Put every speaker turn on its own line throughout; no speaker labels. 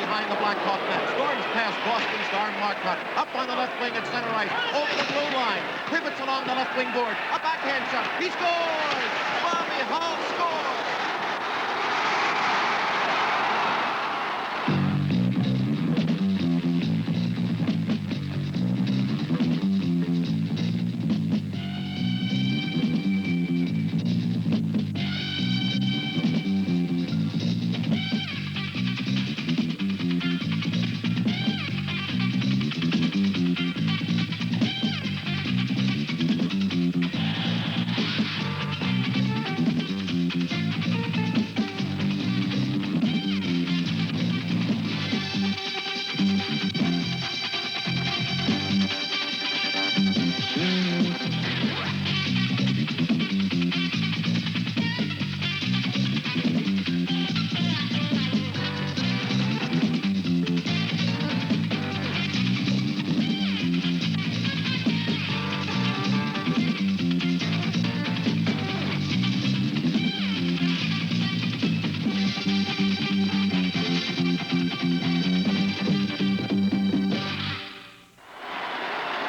behind the Blackhawk net. Storms past Boston star Marcotte. Up on the left wing at center ice. Over the blue line. Pivots along the left wing board. A backhand shot. He scores! Bobby Hull scores!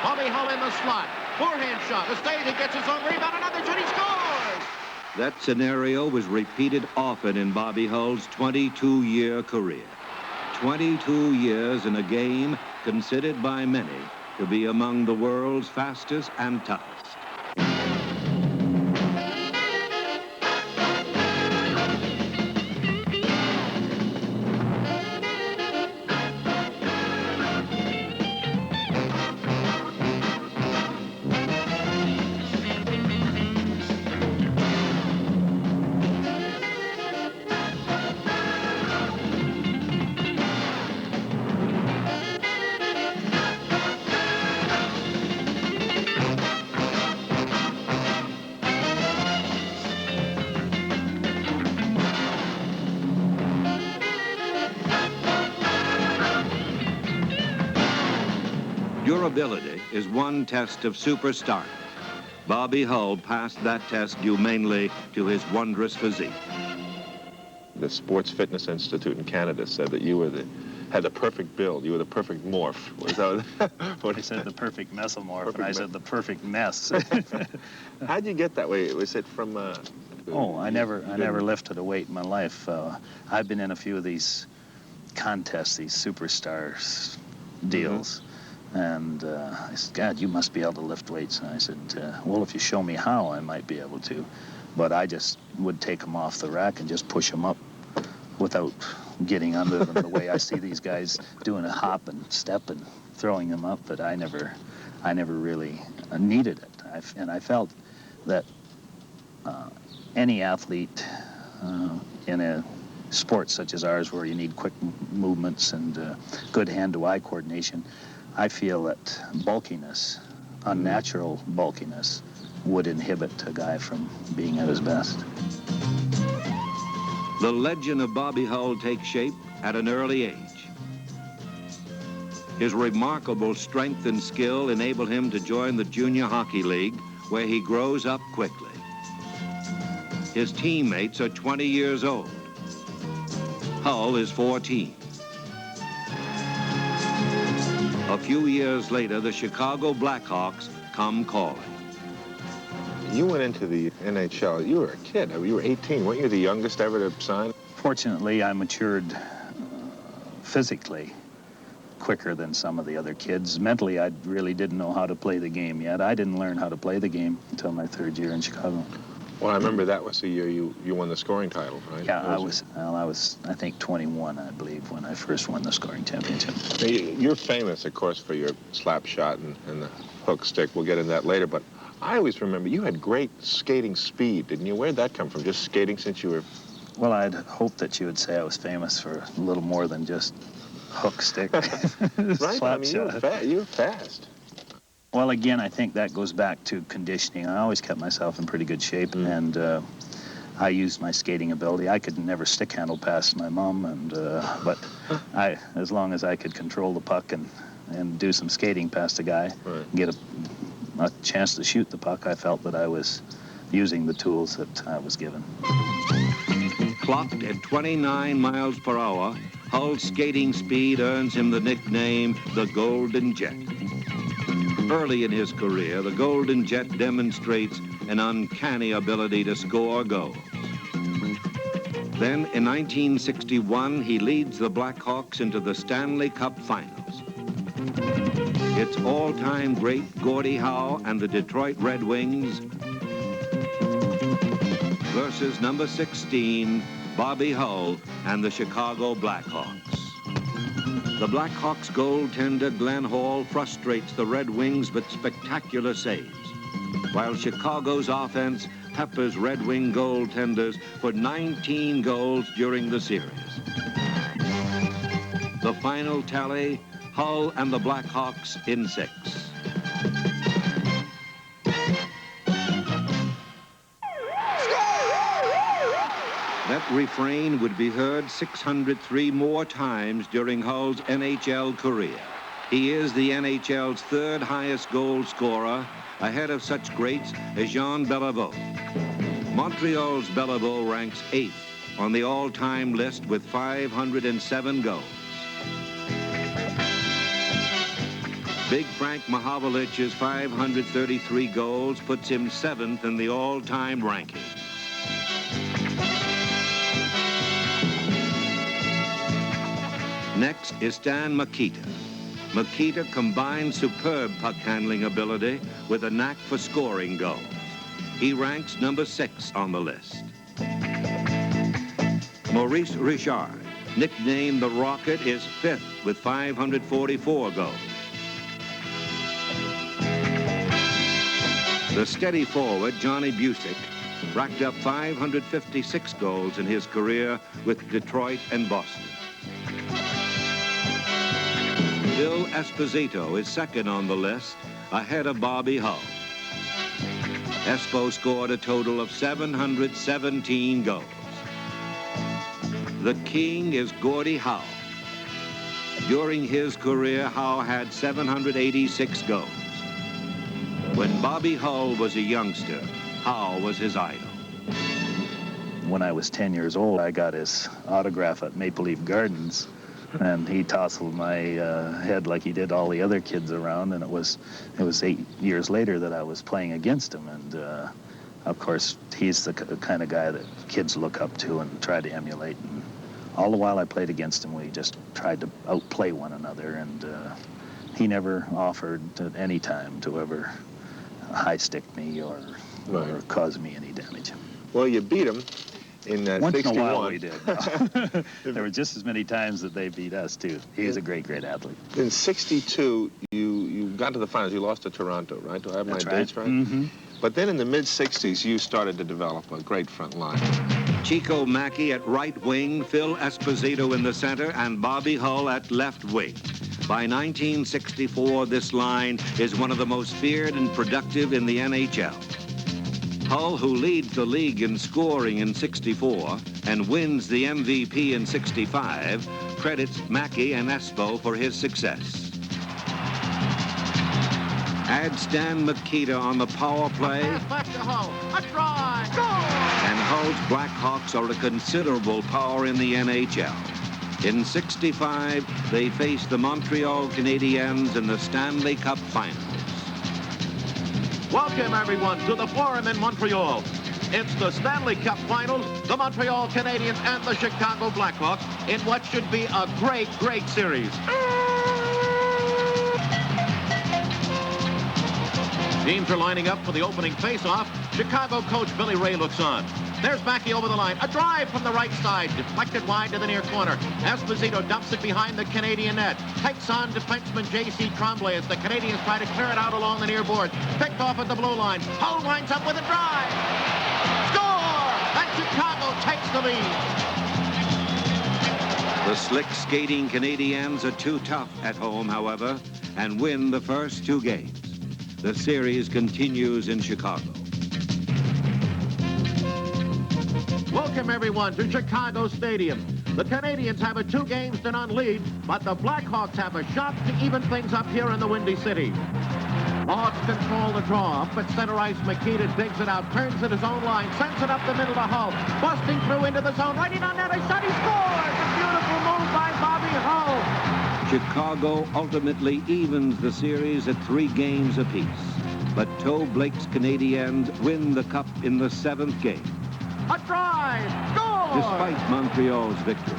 Bobby Hull in the slot. Forehand shot. He gets his own rebound. Another shot. He scores!
That scenario was repeated often in Bobby Hull's 22-year career. 22 years in a game considered by many to be among the world's fastest and toughest. Durability is one test of superstar. Bobby Hull passed that test due mainly to his wondrous physique.
The Sports Fitness Institute in Canada said that you had the perfect build. You were the perfect morph. Was that
what he said? The perfect mesomorph, and I said the perfect mess.
How'd you get that way? Was it from?
I never lifted a weight in my life. I've been in a few of these contests, these superstars deals. And I said, God, you must be able to lift weights. And I said, well, if you show me how, I might be able to. But I just would take them off the rack and just push them up without getting under them the way I see these guys doing a hop and step and throwing them up. But I never really needed it. And I felt that any athlete in a sport such as ours, where you need quick movements and good hand-to-eye coordination, I feel that bulkiness, unnatural bulkiness, would inhibit a guy from being at his best.
The legend of Bobby Hull takes shape at an early age. His remarkable strength and skill enable him to join the Junior Hockey League, where he grows up quickly. His teammates are 20 years old. Hull is 14. A few years later, the Chicago Blackhawks come calling.
You went into the NHL. You were a kid. You were 18. Weren't you the youngest ever to sign?
Fortunately, I matured physically quicker than some of the other kids. Mentally, I really didn't know how to play the game yet. I didn't learn how to play the game until my third year in Chicago.
Well, I remember that was the year you won the scoring title, right?
Yeah, I was, I think, 21, I believe, when I first won the scoring championship.
Now, you're famous, of course, for your slap shot and the hook stick. We'll get into that later, but I always remember you had great skating speed, didn't you? Where'd that come from? Just skating since you were...
Well, I'd hoped that you would say I was famous for a little more than just hook stick.
Right, I mean, you were fast.
Well, again, I think that goes back to conditioning. I always kept myself in pretty good shape, and I used my skating ability. I could never stick handle past my mom, but as long as I could control the puck and do some skating past a guy, get a chance to shoot the puck, I felt that I was using the tools that I was given.
Clocked at 29 miles per hour, Hull's skating speed earns him the nickname the Golden Jet. Early in his career, the Golden Jet demonstrates an uncanny ability to score goals. Then, in 1961, he leads the Blackhawks into the Stanley Cup Finals. It's all-time great Gordie Howe and the Detroit Red Wings versus number 16, Bobby Hull and the Chicago Blackhawks. The Blackhawks goaltender Glenn Hall frustrates the Red Wings with spectacular saves, while Chicago's offense peppers Red Wing goaltenders for 19 goals during the series. The final tally, Hull and the Blackhawks in 6. That refrain would be heard 603 more times during Hull's NHL career. He is the NHL's third highest goal scorer, ahead of such greats as Jean Beliveau. Montreal's Beliveau ranks 8th on the all-time list with 507 goals. Big Frank Mahovlich's 533 goals puts him 7th in the all-time ranking. Next is Stan Mikita. Mikita combines superb puck-handling ability with a knack for scoring goals. He ranks number 6 on the list. Maurice Richard, nicknamed the Rocket, is 5th with 544 goals. The steady forward, Johnny Busick, racked up 556 goals in his career with Detroit and Boston. Bill Esposito is 2nd on the list, ahead of Bobby Hull. Espo scored a total of 717 goals. The king is Gordie Howe. During his career, Howe had 786 goals. When Bobby Hull was a youngster, Howe was his idol.
When I was 10 years old, I got his autograph at Maple Leaf Gardens, and he tousled my head like he did all the other kids around, and it was 8 years later that I was playing against him, and of course he's the kind of guy that kids look up to and try to emulate, and all the while I played against him, we just tried to outplay one another, and he never offered at any time to ever high-stick me or cause me any damage.
Well, you beat him in 61.
Once in a while we did. There were just as many times that they beat us, too. He was a great, great athlete.
In 62, you got to the finals. You lost to Toronto, right? Do I have my dates right?
Mm-hmm.
But then in the mid-60s, you started to develop a great front line.
Chico Mackey at right wing, Phil Esposito in the center, and Bobby Hull at left wing. By 1964, this line is one of the most feared and productive in the NHL. Hull, who leads the league in scoring in 64 and wins the MVP in 65, credits Mackey and Espo for his success. Add Stan Mikita on the power play,
Back to Hull. A try. Goal!
and Hull's Blackhawks are a considerable power in the NHL. In 65, they faced the Montreal Canadiens in the Stanley Cup Finals.
Welcome, everyone, to the Forum in Montreal. It's the Stanley Cup Finals, the Montreal Canadiens and the Chicago Blackhawks in what should be a great, great series. Teams are lining up for the opening face-off. Chicago coach Billy Ray looks on. There's Mackey over the line. A drive from the right side, deflected wide to the near corner. Esposito dumps it behind the Canadian net. Takes on defenseman J.C. Tremblay as the Canadians try to clear it out along the near boards. Picked off at the blue line. Hull winds up with a drive. Score! And Chicago takes the lead.
The slick skating Canadiens are too tough at home, however, and win the first 2 games. The series continues in Chicago.
Welcome, everyone, to Chicago Stadium. The Canadians have a 2-games-to-none lead, but the Blackhawks have a shot to even things up here in the Windy City. The Hawks control the draw. Up at center ice, Mikita digs it out, turns at his own line, sends it up the middle to Hull. Busting through into the zone, right in on net, a shot, he scores! A beautiful move by
Chicago ultimately evens the series at 3 games apiece. But Toe Blake's Canadiens win the cup in the 7th game.
A drive! Score!
Despite Montreal's victory,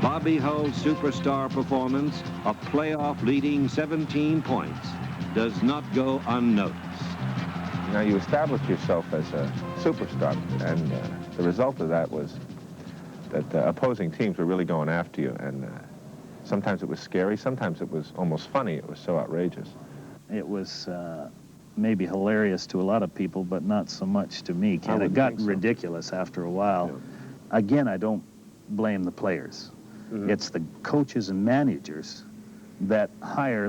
Bobby Hull's superstar performance, a playoff-leading 17 points, does not go unnoticed.
Now, you established yourself as a superstar, and the result of that was that opposing teams were really going after you, and sometimes it was scary, sometimes it was almost funny. It was so outrageous.
It was maybe hilarious to a lot of people, but not so much to me, Ken. It got ridiculous after a while. Yeah. Again, I don't blame the players. Mm-hmm. It's the coaches and managers that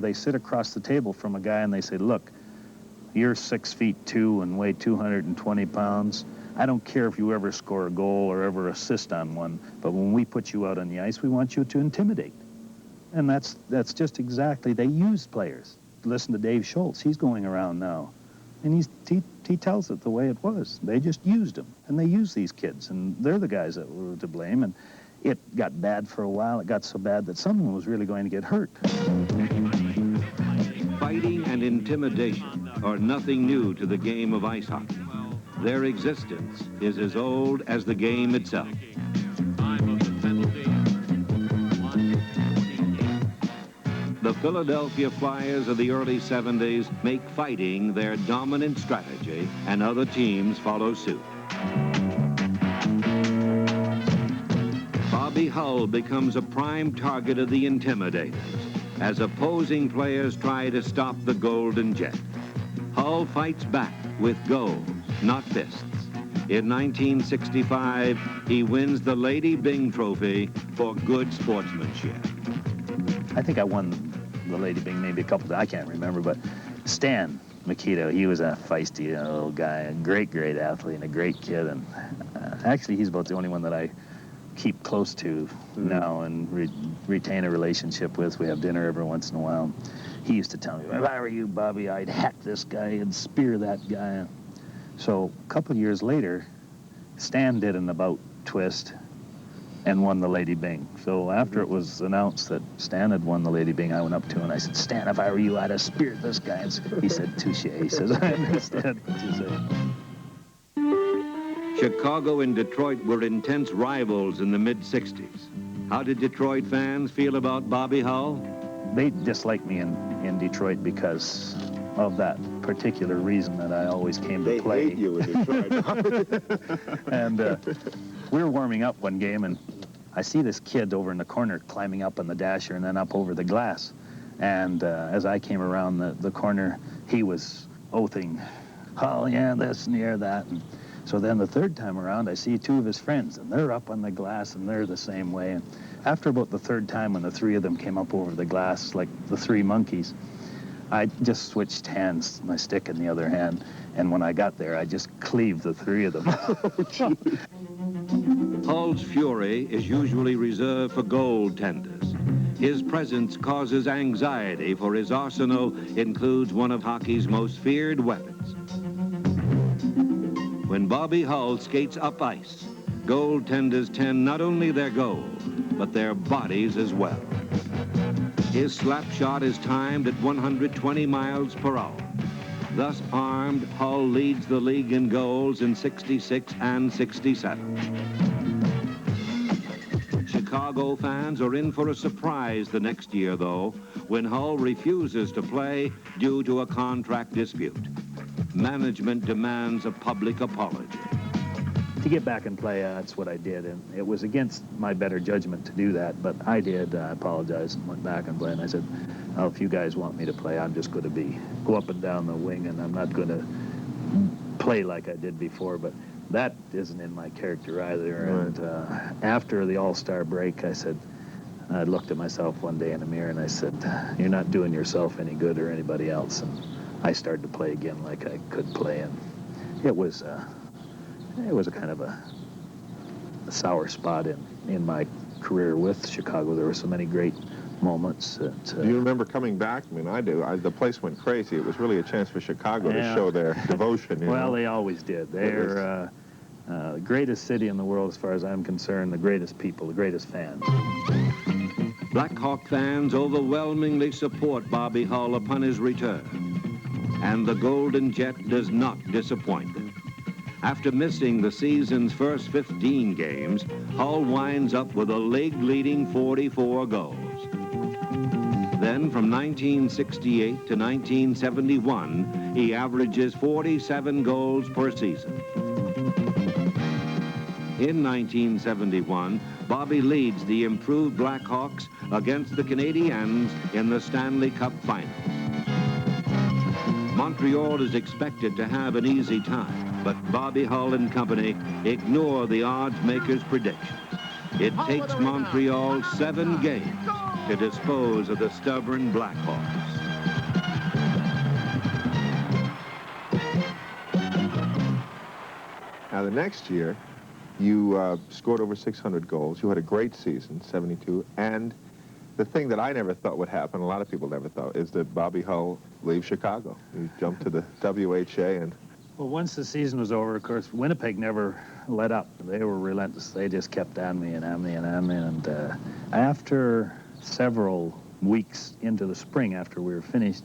they sit across the table from a guy and they say, look, you're 6'2" and weigh 220 pounds. I don't care if you ever score a goal or ever assist on one, but when we put you out on the ice, we want you to intimidate. And that's just exactly, they use players. Listen to Dave Schultz, he's going around now. And he tells it the way it was. They just used them, and they use these kids, and they're the guys that were to blame. And it got bad for a while. It got so bad that someone was really going to get hurt.
Fighting and intimidation are nothing new to the game of ice hockey. Their existence is as old as the game itself. The Philadelphia Flyers of the early 70s make fighting their dominant strategy, and other teams follow suit. Bobby Hull becomes a prime target of the intimidators as opposing players try to stop the Golden Jet. Hull fights back with goals, not fists. In 1965, he wins the Lady Byng Trophy for good sportsmanship.
I think I won the Lady Byng maybe a couple times, I can't remember, but Stan Mikito, he was a feisty little guy, a great athlete and a great kid, and actually he's about the only one that I keep close to now and retain a relationship with. We have dinner every once in a while. He used to tell me, if I were you, Bobby, I'd hack this guy and spear that guy. So a couple of years later, Stan did an about twist and won the Lady Byng. So after it was announced that Stan had won the Lady Byng, I went up to him and I said, Stan, if I were you, I'd have speared this guy. He said, touche. He says, I understand what you say.
Chicago and Detroit were intense rivals in the mid-60s. How did Detroit fans feel about Bobby Hull?
They disliked me in Detroit because of that particular reason that I always came to play.
They hate you in Detroit.
And we were warming up one game, and I see this kid over in the corner climbing up on the dasher and then up over the glass. And as I came around the corner, he was oathing, oh, yeah, this and yeah, that. And so then the third time around, I see 2 of his friends, and they're up on the glass, and they're the same way. And after about the third time, when the 3 of them came up over the glass like the 3 monkeys, I just switched hands, my stick in the other hand, and when I got there, I just cleaved the 3 of them.
Hull's fury is usually reserved for goaltenders. His presence causes anxiety, for his arsenal includes one of hockey's most feared weapons. When Bobby Hull skates up ice, goaltenders tend not only their goals, but their bodies as well. His slap shot is timed at 120 miles per hour. Thus armed, Hull leads the league in goals in 66 and 67. Chicago fans are in for a surprise the next year, though, when Hull refuses to play due to a contract dispute. Management demands a public apology.
To get back and play, that's what I did, and it was against my better judgment to do that, but I did. I apologized and went back and played, and I said, oh, if you guys want me to play, I'm just going to go up and down the wing, and I'm not going to play like I did before, but that isn't in my character either. Right. And after the All-Star break, I looked at myself one day in the mirror, and I said, you're not doing yourself any good or anybody else, and I started to play again like I could play, and it was a kind of a sour spot in my career with Chicago. There were so many great moments. Do
you remember coming back? I mean, I do. The place went crazy. It was really a chance for Chicago to show their devotion.
Well, they always did. They're the greatest city in the world as far as I'm concerned, the greatest people, the greatest fans.
Blackhawk fans overwhelmingly support Bobby Hull upon his return, and the Golden Jet does not disappoint. After missing the season's first 15 games, Hull winds up with a league-leading 44 goals. Then from 1968 to 1971, he averages 47 goals per season. In 1971, Bobby leads the improved Blackhawks against the Canadiens in the Stanley Cup Finals. Montreal is expected to have an easy time, but Bobby Hull and company ignore the odds makers' predictions. It takes Montreal 7 games to dispose of the stubborn Blackhawks.
Now, the next year, you scored over 600 goals. You had a great season, 72. And the thing that I never thought would happen, a lot of people never thought, is that Bobby Hull leaves Chicago. He jumped to the WHA and...
Well, once the season was over, of course, Winnipeg never let up. They were relentless. They just kept on me and on me and on me. And after several weeks into the spring, after we were finished,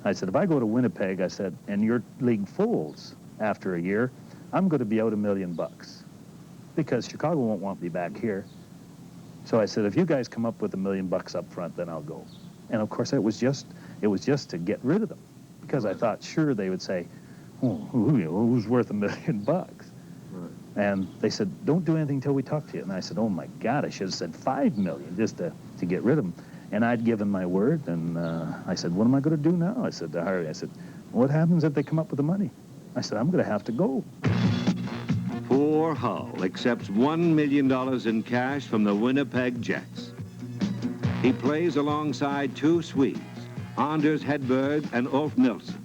I said, if I go to Winnipeg, I said, and your league folds after a year, I'm going to be out $1 million because Chicago won't want me back here. So I said, if you guys come up with $1 million up front, then I'll go. And of course, it was just to get rid of them, because I thought, sure, they would say, oh, who's worth $1 million? Right. And they said, don't do anything until we talk to you. And I said, oh my God, I should have said $5 million just to get rid of them. And I'd given my word, and I said, what am I going to do now? I said to Harry, I said, what happens if they come up with the money? I said, I'm going to have to go.
Poor Hull accepts $1 million in cash from the Winnipeg Jets. He plays alongside 2 Swedes, Anders Hedberg and Ulf Nilsson.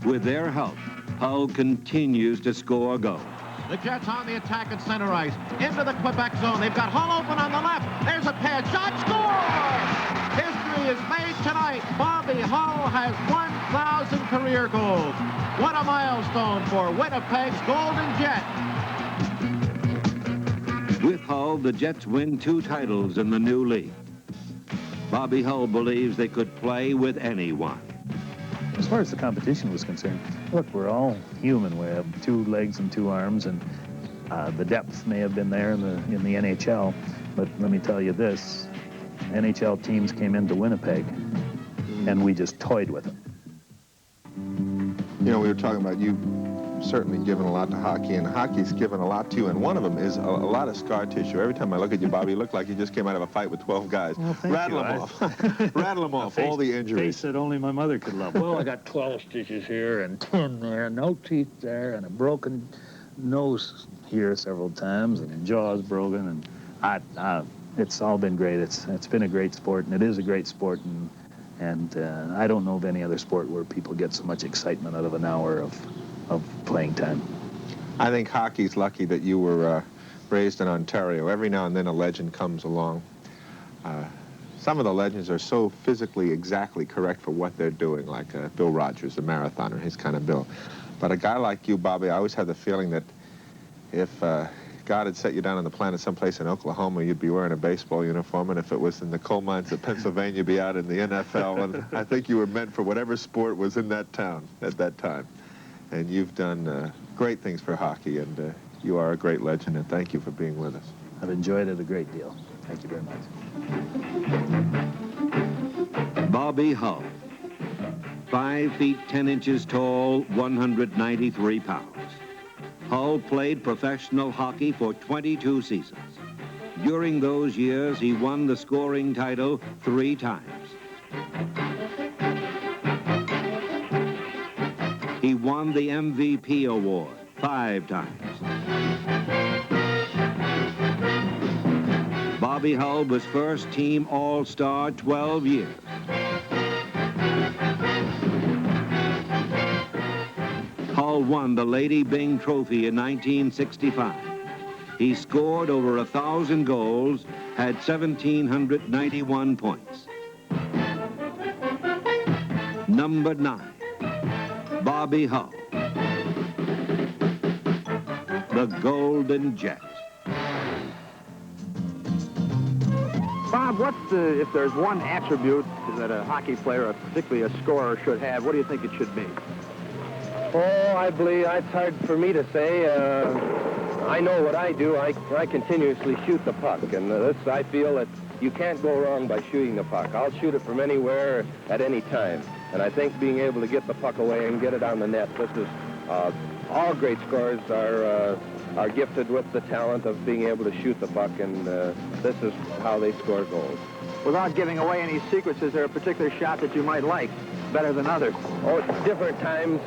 With their help, Hull continues to score goals.
The Jets on the attack at center ice, into the Quebec zone. They've got Hull open on the left. There's a pad shot, score! History is made tonight. Bobby Hull has 1,000 career goals. What a milestone for Winnipeg's Golden Jet.
With Hull, the Jets win 2 titles in the new league. Bobby Hull believes they could play with anyone.
As far as the competition was concerned, look, we're all human. We have 2 legs and 2 arms, and the depth may have been there in the NHL, but let me tell you this, NHL teams came into Winnipeg, and we just toyed with them.
You know, we were talking about you certainly given a lot to hockey, and hockey's given a lot to you, and one of them is a lot of scar tissue. Every time I look at you, Bobby, you look like you just came out of a fight with 12 guys.
Well,
Rattle them off. Rattle them off, all the injuries.
Face that only my mother could love. Well, I got 12 stitches here and 10 there, no teeth there, and a broken nose here several times, and jaw's broken, and it's all been great. It's been a great sport, and it is a great sport, and I don't know of any other sport where people get so much excitement out of an hour of playing time.
I think hockey's lucky that you were raised in Ontario. Every now and then a legend comes along. Some of the legends are so physically exactly correct for what they're doing, like Bill Rogers, the marathoner, his kind of Bill. But a guy like you, Bobby, I always have the feeling that if God had set you down on the planet someplace in Oklahoma, you'd be wearing a baseball uniform, and if it was in the coal mines of Pennsylvania, you'd be out in the NFL. And I think you were meant for whatever sport was in that town at that time. And you've done great things for hockey, and you are a great legend, and thank you for being with us.
I've enjoyed it a great deal. Thank you very much.
Bobby Hull, 5 feet 10 inches tall, 193 pounds. Hull played professional hockey for 22 seasons. During those years, he won the scoring title 3 times. He won the MVP award 5 times. Bobby Hull was first team All-Star 12 years. Hull won the Lady Byng Trophy in 1965. He scored over 1,000 goals, had 1,791 points. Number 9. Bobby Hull, the Golden Jet.
Bob, if there's one attribute that a hockey player, particularly a scorer, should have, what do you think it should be?
Oh, I believe it's hard for me to say. I know what I do. I continuously shoot the puck, and I feel that you can't go wrong by shooting the puck. I'll shoot it from anywhere at any time, and I think being able to get the puck away and get it on the net, this is all great scorers are gifted with the talent of being able to shoot the puck, and this is how they score goals.
Without giving away any secrets, is there a particular shot that you might like better than others?
Oh, at different times,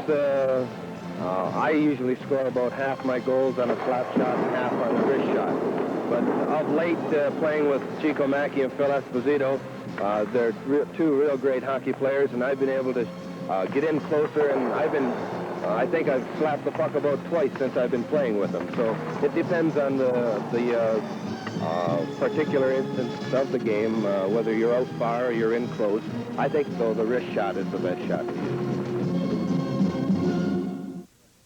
I usually score about half my goals on a slap shot and half on the wrist shot. But of late, playing with Chico Mackey and Phil Esposito, they're two real great hockey players, and I've been able to get in closer, and I think I've slapped the puck about twice since I've been playing with them. So it depends on the particular instance of the game, whether you're out far or you're in close. I think, though, the wrist shot is the best shot to use.